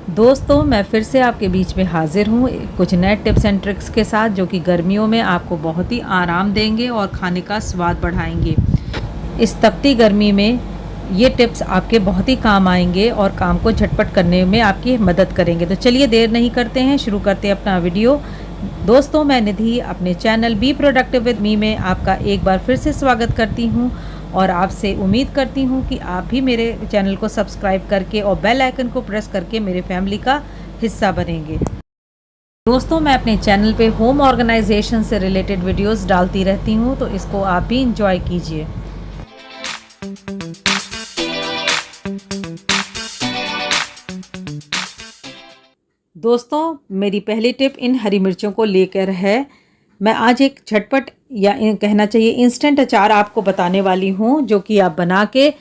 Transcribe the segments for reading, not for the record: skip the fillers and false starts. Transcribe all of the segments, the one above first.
दोस्तों, मैं फिर से आपके बीच में हाज़िर हूँ कुछ नए टिप्स एंड ट्रिक्स के साथ, जो कि गर्मियों में आपको बहुत ही आराम देंगे और खाने का स्वाद बढ़ाएंगे। इस तपती गर्मी में ये टिप्स आपके बहुत ही काम आएंगे और काम को झटपट करने में आपकी मदद करेंगे। तो चलिए देर नहीं करते हैं, शुरू करते हैं अपना वीडियो। दोस्तों, मैं निधि अपने channel be productive with me में आपका एक बार फिर से स्वागत करती हूँ और आपसे उम्मीद करती हूँ कि आप भी मेरे चैनल को सब्सक्राइब करके और बेल आइकन को प्रेस करके मेरे फैमिली का हिस्सा बनेंगे। दोस्तों, मैं अपने चैनल पे होम ऑर्गेनाइजेशन से रिलेटेड वीडियोस डालती रहती हूँ, तो इसको आप भी इंजॉय कीजिए। दोस्तों, मेरी पहली टिप इन हरी मिर्चों को लेकर है। मैं आज एक झटपट या कहना चाहिए इंस्टेंट अचार आपको बताने वाली हूँ, जो कि आप बना के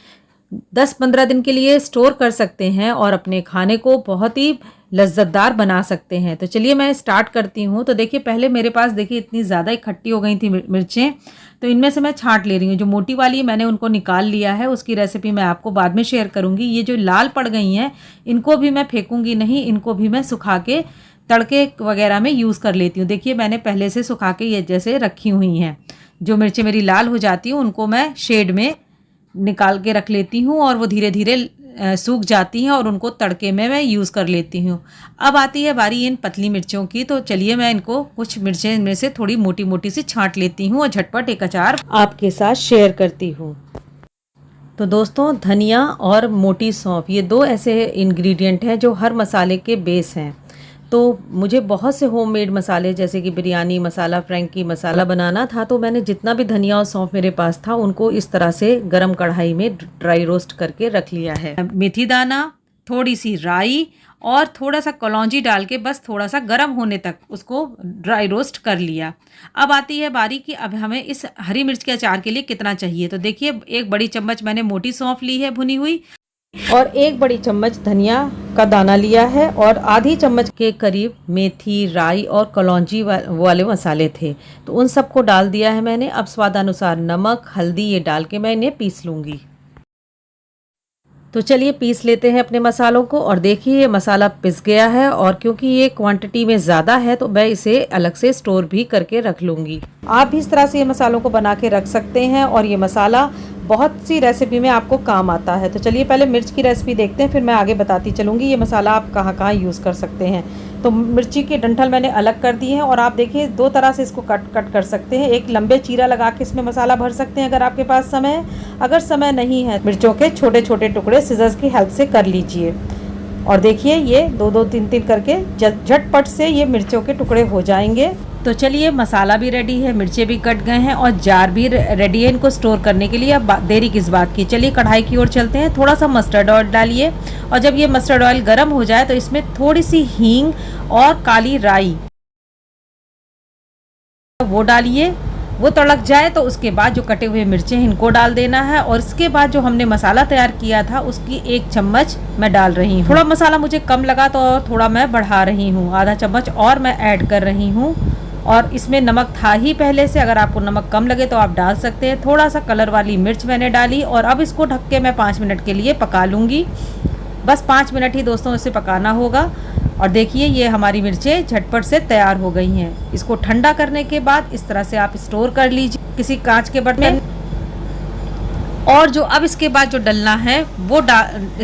10-15 दिन के लिए स्टोर कर सकते हैं और अपने खाने को बहुत ही लज्जतदार बना सकते हैं। तो चलिए मैं स्टार्ट करती हूँ। तो देखिए, पहले मेरे पास देखिए इतनी ज़्यादा इकट्ठी हो गई थी मिर्चें, तो इनमें से मैं छांट ले रही हूँ। जो मोटी वाली मैंने उनको निकाल लिया है, उसकी रेसिपी मैं आपको बाद में शेयर करूँगी। ये जो लाल पड़ गई हैं, इनको भी मैं फेंकूँगी नहीं, इनको भी मैं सुखा के तड़के वगैरह में यूज़ कर लेती हूँ। देखिए, मैंने पहले से सुखा के ये जैसे रखी हुई हैं। जो मिर्चें मेरी लाल हो जाती हैं, उनको मैं शेड में निकाल के रख लेती हूँ और वो धीरे धीरे सूख जाती हैं और उनको तड़के में मैं यूज़ कर लेती हूँ। अब आती है बारी इन पतली मिर्चों की। तो चलिए मैं इनको कुछ मिर्चें में से थोड़ी मोटी मोटी सी छांट लेती हूँ और झटपट एक अचार आपके साथ शेयर करती हूँ। तो दोस्तों, धनिया और मोटी सौंफ, ये दो ऐसे इंग्रेडिएंट हैं जो हर मसाले के बेस हैं। तो मुझे बहुत से होममेड मसाले जैसे कि बिरयानी मसाला, फ्रैंकी मसाला बनाना था, तो मैंने जितना भी धनिया और सौंफ मेरे पास था, उनको इस तरह से गरम कढ़ाई में ड्राई रोस्ट करके रख लिया है। मेथी दाना, थोड़ी सी राई और थोड़ा सा कलौंजी डाल के बस थोड़ा सा गर्म होने तक उसको ड्राई रोस्ट कर लिया। अब आती है बारी कि अब हमें इस हरी मिर्च के अचार के लिए कितना चाहिए। तो देखिए, एक बड़ी चम्मच मैंने मोटी सौंफ ली है भुनी हुई, और एक बड़ी चम्मच धनिया का दाना लिया है, और आधी चम्मच के करीब मेथी, राई और कलौंजी वाले मसाले थे, तो उन सबको डाल दिया है मैंने। अब स्वादानुसार नमक, हल्दी ये डाल के मैं इन्हें पीस लूँगी। तो चलिए पीस लेते हैं अपने मसालों को। और देखिए, ये मसाला पिस गया है, और क्योंकि ये क्वांटिटी में ज़्यादा है तो मैं इसे अलग से स्टोर भी करके रख लूँगी। आप भी इस तरह से ये मसालों को बना के रख सकते हैं, और ये मसाला बहुत सी रेसिपी में आपको काम आता है। तो चलिए पहले मिर्च की रेसिपी देखते हैं, फिर मैं आगे बताती चलूँगी ये मसाला आप कहाँ कहाँ यूज़ कर सकते हैं। तो मिर्ची के डंठल मैंने अलग कर दिए हैं, और आप देखिए दो तरह से इसको कट कर सकते हैं। एक लंबे चीरा लगा के इसमें मसाला भर सकते हैं अगर आपके पास समय है। अगर समय नहीं है, मिर्चों के छोटे छोटे टुकड़े सिजर्स की हेल्प से कर लीजिए। और देखिए, ये दो दो तीन तीन करके झटपट से ये मिर्चों के टुकड़े हो जाएंगे। तो चलिए, मसाला भी रेडी है, मिर्चें भी कट गए हैं और जार भी रेडी है इनको स्टोर करने के लिए। अब देरी किस बात की, चलिए कढ़ाई की ओर चलते हैं। थोड़ा सा मस्टर्ड ऑयल डालिए, और जब ये मस्टर्ड ऑयल गर्म हो जाए तो इसमें थोड़ी सी हींग और काली राई वो डालिए। वो तड़क जाए तो उसके बाद जो कटे हुए मिर्चें इनको डाल देना है, और इसके बाद जो हमने मसाला तैयार किया था उसकी 1 चम्मच मैं डाल रही हूँ। थोड़ा मसाला मुझे कम लगा तो थोड़ा मैं बढ़ा रही हूँ, आधा चम्मच और मैं ऐड कर रही हूँ। और इसमें नमक था ही पहले से, अगर आपको नमक कम लगे तो आप डाल सकते हैं। थोड़ा सा कलर वाली मिर्च मैंने डाली, और अब इसको ढक के मैं 5 मिनट के लिए पका लूँगी। बस 5 मिनट ही दोस्तों इसे पकाना होगा। और देखिए, ये हमारी मिर्चें झटपट से तैयार हो गई हैं। इसको ठंडा करने के बाद इस तरह से आप स्टोर कर लीजिए किसी कांच के बर्तन में। और जो अब इसके बाद जो डलना है वो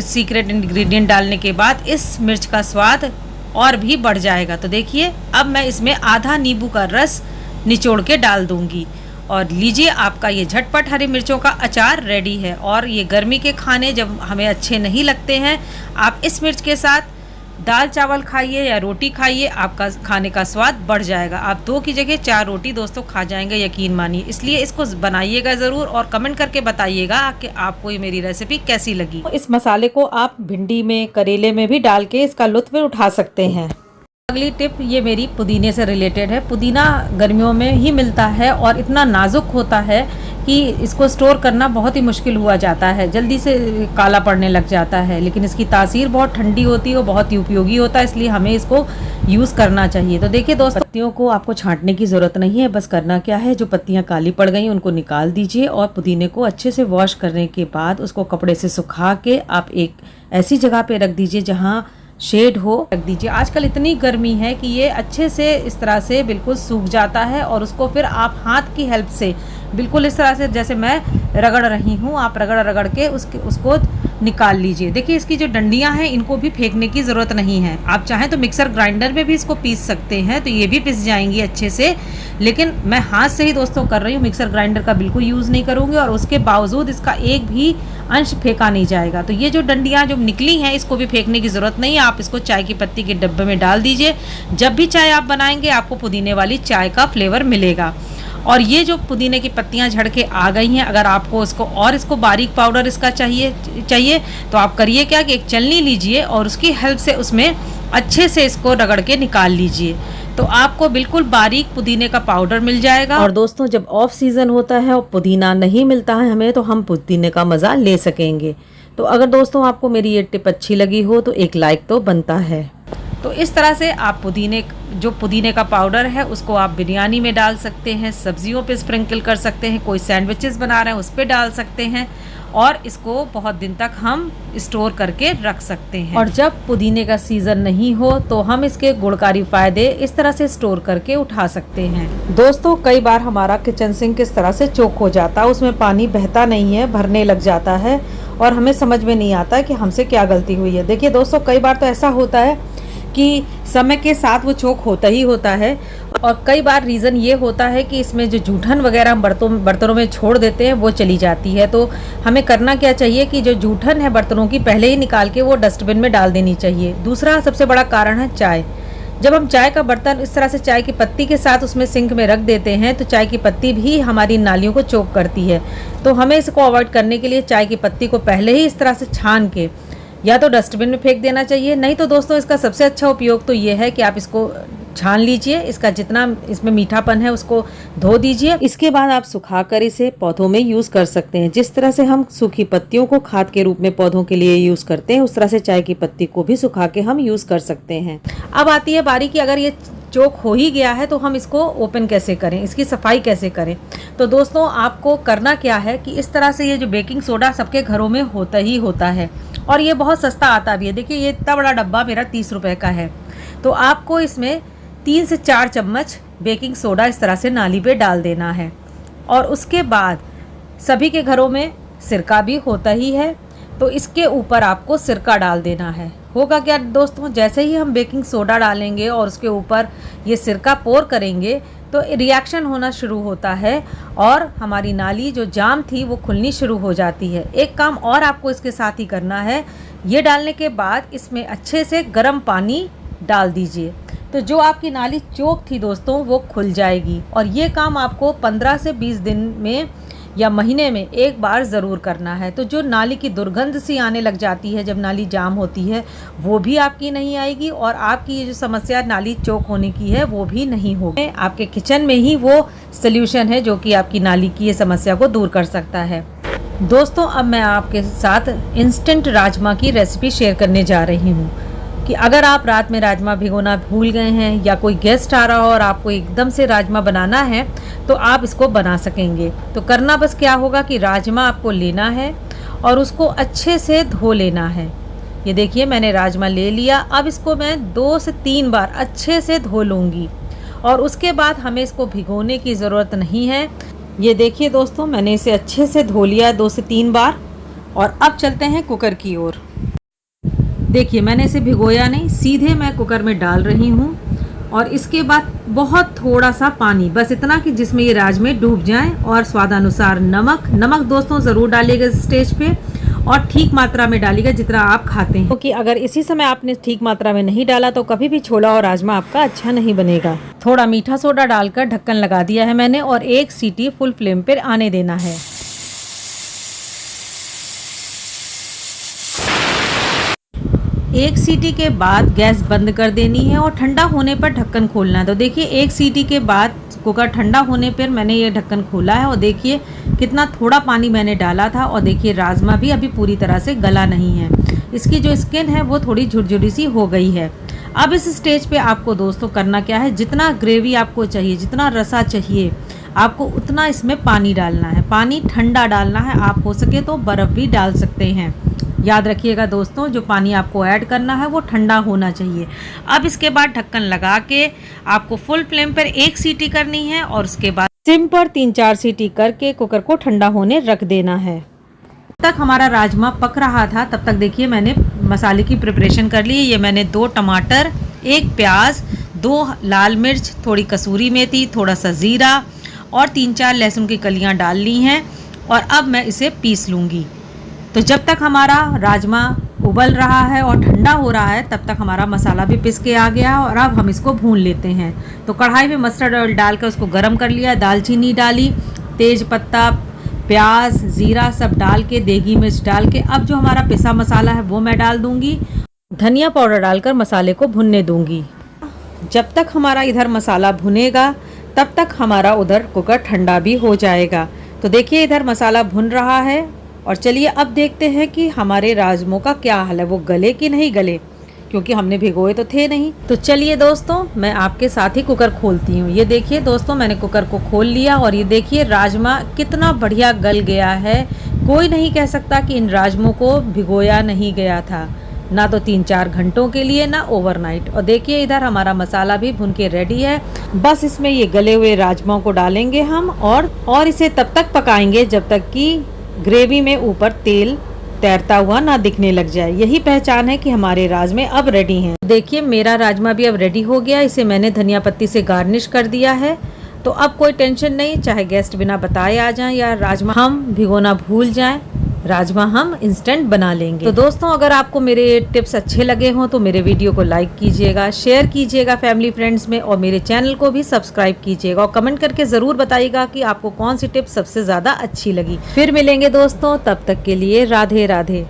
सीक्रेट इंग्रेडिएंट डालने के बाद इस मिर्च का स्वाद और भी बढ़ जाएगा। तो देखिए, अब मैं इसमें आधा नींबू का रस निचोड़ के डाल दूंगी, और लीजिए, आपका ये झटपट हरी मिर्चों का अचार रेडी है। और ये गर्मी के खाने जब हमें अच्छे नहीं लगते हैं, आप इस मिर्च के साथ दाल चावल खाइए या रोटी खाइए, आपका खाने का स्वाद बढ़ जाएगा। आप 2 की जगह 4 रोटी दोस्तों खा जाएंगे, यकीन मानिए। इसलिए इसको बनाइएगा ज़रूर और कमेंट करके बताइएगा कि आपको ये मेरी रेसिपी कैसी लगी। इस मसाले को आप भिंडी में, करेले में भी डाल के इसका लुत्फ़ उठा सकते हैं। अगली टिप ये मेरी पुदीने से रिलेटेड है। पुदीना गर्मियों में ही मिलता है और इतना नाजुक होता है कि इसको स्टोर करना बहुत ही मुश्किल हुआ जाता है, जल्दी से काला पड़ने लग जाता है। लेकिन इसकी तासीर बहुत ठंडी होती है और बहुत ही उपयोगी होता है, इसलिए हमें इसको यूज़ करना चाहिए। तो देखिए दोस्तों, पत्तियों को आपको छांटने की ज़रूरत नहीं है। बस करना क्या है, जो पत्तियाँ काली पड़ गई उनको निकाल दीजिए, और पुदीने को अच्छे से वॉश करने के बाद उसको कपड़े से सुखा के आप एक ऐसी जगह पे रख दीजिए जहाँ शेड हो रख दीजिए। आजकल इतनी गर्मी है कि ये अच्छे से इस तरह से बिल्कुल सूख जाता है और उसको फिर आप हाथ की हेल्प से बिल्कुल इस तरह से जैसे मैं रगड़ रही हूँ, आप रगड़ रगड़ के उसको निकाल लीजिए। देखिए इसकी जो डंडियाँ हैं इनको भी फेंकने की ज़रूरत नहीं है। आप चाहें तो मिक्सर ग्राइंडर में भी इसको पीस सकते हैं, तो ये भी पिस जाएंगी अच्छे से, लेकिन मैं हाथ से ही दोस्तों कर रही हूँ, मिक्सर ग्राइंडर का बिल्कुल यूज़ नहीं करूँगी और उसके बावजूद इसका एक भी अंश फेंका नहीं जाएगा। तो ये जो डंडियाँ जो निकली हैं इसको भी फेंकने की ज़रूरत नहीं है। आप इसको चाय की पत्ती के डब्बे में डाल दीजिए। जब भी चाय आप बनाएंगे आपको पुदीने वाली चाय का फ्लेवर मिलेगा। और ये जो पुदीने की पत्तियां झड़ के आ गई हैं, अगर आपको इसको बारीक पाउडर इसका चाहिए तो आप करिए क्या कि एक छलनी लीजिए और उसकी हेल्प से उसमें अच्छे से इसको रगड़ के निकाल लीजिए, तो आपको बिल्कुल बारीक पुदीने का पाउडर मिल जाएगा। और दोस्तों जब ऑफ सीज़न होता है और पुदीना नहीं मिलता है हमें, तो हम पुदीने का मज़ा ले सकेंगे। तो अगर दोस्तों आपको मेरी ये टिप अच्छी लगी हो तो एक लाइक तो बनता है। तो इस तरह से आप पुदीने का पाउडर है उसको आप बिरयानी में डाल सकते हैं, सब्जियों पे स्प्रिंकल कर सकते हैं, कोई सैंडविचेस बना रहे हैं उस पर डाल सकते हैं और इसको बहुत दिन तक हम स्टोर करके रख सकते हैं। और जब पुदीने का सीज़न नहीं हो तो हम इसके गुणकारी फ़ायदे इस तरह से स्टोर करके उठा सकते हैं। दोस्तों कई बार हमारा किचन सिंक किस तरह से चोक हो जाता है, उसमें पानी बहता नहीं है, भरने लग जाता है और हमें समझ में नहीं आता कि हमसे क्या गलती हुई है। देखिए दोस्तों कई बार तो ऐसा होता है कि समय के साथ वो चोक होता ही होता है और कई बार रीज़न ये होता है कि इसमें जो जूठन वगैरह हम बर्तनों में छोड़ देते हैं वो चली जाती है। तो हमें करना क्या चाहिए कि जो जूठन है बर्तनों की पहले ही निकाल के वो डस्टबिन में डाल देनी चाहिए। दूसरा सबसे बड़ा कारण है चाय। जब हम चाय का बर्तन इस तरह से चाय की पत्ती के साथ उसमें सिंक में रख देते हैं तो चाय की पत्ती भी हमारी नालियों को चोक करती है। तो हमें इसको अवॉइड करने के लिए चाय की पत्ती को पहले ही इस तरह से छान के या तो डस्टबिन में फेंक देना चाहिए, नहीं तो दोस्तों इसका सबसे अच्छा उपयोग तो ये है कि आप इसको छान लीजिए, इसका जितना इसमें मीठापन है उसको धो दीजिए। इसके बाद आप सुखाकर इसे पौधों में यूज़ कर सकते हैं। जिस तरह से हम सूखी पत्तियों को खाद के रूप में पौधों के लिए यूज़ करते हैं उस तरह से चाय की पत्ती को भी सुखा के हम यूज़ कर सकते हैं। अब आती है बारी कि अगर ये चोक हो ही गया है तो हम इसको ओपन कैसे करें, इसकी सफाई कैसे करें। तो दोस्तों आपको करना क्या है कि इस तरह से ये जो बेकिंग सोडा सबके घरों में होता ही होता है और ये बहुत सस्ता आता भी है। देखिए ये इतना बड़ा डब्बा मेरा 30 रुपए का है। तो आपको इसमें 3 से 4 चम्मच बेकिंग सोडा इस तरह से नाली पे डाल देना है और उसके बाद सभी के घरों में सिरका भी होता ही है, तो इसके ऊपर आपको सिरका डाल देना है। होगा क्या दोस्तों, जैसे ही हम बेकिंग सोडा डालेंगे और उसके ऊपर ये सिरका पोर करेंगे तो रिएक्शन होना शुरू होता है और हमारी नाली जो जाम थी वो खुलनी शुरू हो जाती है। एक काम और आपको इसके साथ ही करना है, ये डालने के बाद इसमें अच्छे से गर्म पानी डाल दीजिए, तो जो आपकी नाली चोक थी दोस्तों वो खुल जाएगी। और ये काम आपको 15 से 20 दिन में या महीने में एक बार ज़रूर करना है। तो जो नाली की दुर्गंध सी आने लग जाती है जब नाली जाम होती है वो भी आपकी नहीं आएगी और आपकी ये जो समस्या नाली चोक होने की है वो भी नहीं होगी। आपके किचन में ही वो सल्यूशन है जो कि आपकी नाली की ये समस्या को दूर कर सकता है। दोस्तों अब मैं आपके साथ इंस्टेंट राजमा की रेसिपी शेयर करने जा रही हूँ कि अगर आप रात में राजमा भिगोना भूल गए हैं या कोई गेस्ट आ रहा हो और आपको एकदम से राजमा बनाना है तो आप इसको बना सकेंगे। तो करना बस क्या होगा कि राजमा आपको लेना है और उसको अच्छे से धो लेना है। ये देखिए मैंने राजमा ले लिया, अब इसको मैं 2 से 3 बार अच्छे से धो लूँगी और उसके बाद हमें इसको भिगोने की ज़रूरत नहीं है। ये देखिए दोस्तों मैंने इसे अच्छे से धो लिया 2 से 3 बार और अब चलते हैं कुकर की ओर। देखिए मैंने इसे भिगोया नहीं, सीधे मैं कुकर में डाल रही हूँ और इसके बाद बहुत थोड़ा सा पानी, बस इतना कि जिसमें ये राजमे डूब जाएं और स्वादानुसार नमक दोस्तों ज़रूर डालिएगा इस स्टेज पे और ठीक मात्रा में डालिएगा जितना आप खाते हैं, क्योंकि अगर इसी समय आपने ठीक मात्रा में नहीं डाला तो कभी भी छोला और राजमा आपका अच्छा नहीं बनेगा। थोड़ा मीठा सोडा डालकर ढक्कन लगा दिया है मैंने और 1 सीटी फुल फ्लेम पर आने देना है। एक सीटी के बाद गैस बंद कर देनी है और ठंडा होने पर ढक्कन खोलना है। तो देखिए 1 सीटी के बाद कुकर ठंडा होने पर मैंने ये ढक्कन खोला है और देखिए कितना थोड़ा पानी मैंने डाला था और देखिए राजमा भी अभी पूरी तरह से गला नहीं है, इसकी जो स्किन है वो थोड़ी झुरझुरी सी हो गई है। अब इस स्टेज पे आपको दोस्तों करना क्या है, जितना ग्रेवी आपको चाहिए, जितना रसा चाहिए आपको उतना इसमें पानी डालना है। पानी ठंडा डालना है, आप हो सके तो बर्फ़ भी डाल सकते हैं। याद रखिएगा दोस्तों, जो पानी आपको ऐड करना है वो ठंडा होना चाहिए। अब इसके बाद ढक्कन लगा के आपको फुल फ्लेम पर 1 सीटी करनी है और उसके बाद सिम पर 3-4 सीटी करके कुकर को ठंडा होने रख देना है। तब तक हमारा राजमा पक रहा था, तब तक देखिए मैंने मसाले की प्रिपरेशन कर ली है। ये मैंने 2 टमाटर, 1 प्याज, 2 लाल मिर्च, थोड़ी कसूरी मेथी, थोड़ा सा ज़ीरा और 3-4 लहसुन की कलियां डाल ली हैं और अब मैं इसे पीस लूँगी। तो जब तक हमारा राजमा उबल रहा है और ठंडा हो रहा है, तब तक हमारा मसाला भी पिस के आ गया और अब हम इसको भून लेते हैं। तो कढ़ाई में मस्टर्ड ऑयल डालकर उसको गरम कर लिया, दालचीनी डाली, तेज पत्ता, प्याज, ज़ीरा सब डाल के, देगी मिर्च डाल के अब जो हमारा पिसा मसाला है वो मैं डाल दूंगी। धनिया पाउडर डालकर मसाले को भुनने दूंगी। जब तक हमारा इधर मसाला भुनेगा तब तक हमारा उधर कुकर ठंडा भी हो जाएगा। तो देखिए इधर मसाला भुन रहा है और चलिए अब देखते हैं कि हमारे राजमों का क्या हाल है, वो गले कि नहीं गले, क्योंकि हमने भिगोए तो थे नहीं। तो चलिए दोस्तों मैं आपके साथ ही कुकर खोलती हूँ। ये देखिए दोस्तों मैंने कुकर को खोल लिया और ये देखिए राजमा कितना बढ़िया गल गया है। कोई नहीं कह सकता कि इन राजमों को भिगोया नहीं गया था, ना तो 3-4 घंटों के लिए, ना ओवरनाइट। और देखिए इधर हमारा मसाला भी भुन के रेडी है। बस इसमें ये गले हुए राजमाओं को डालेंगे हम और इसे तब तक पकाएंगे जब तक कि ग्रेवी में ऊपर तेल तैरता हुआ ना दिखने लग जाए। यही पहचान है कि हमारे राजमे अब रेडी हैं। देखिए मेरा राजमा भी अब रेडी हो गया। इसे मैंने धनिया पत्ती से गार्निश कर दिया है। तो अब कोई टेंशन नहीं, चाहे गेस्ट बिना बताए आ जाएं या राजमा हम भिगोना भूल जाएं, राजमा हम इंस्टेंट बना लेंगे। तो दोस्तों अगर आपको मेरे टिप्स अच्छे लगे हों तो मेरे वीडियो को लाइक कीजिएगा, शेयर कीजिएगा फैमिली फ्रेंड्स में और मेरे चैनल को भी सब्सक्राइब कीजिएगा और कमेंट करके ज़रूर बताइएगा कि आपको कौन सी टिप्स सबसे ज़्यादा अच्छी लगी। फिर मिलेंगे दोस्तों, तब तक के लिए राधे राधे।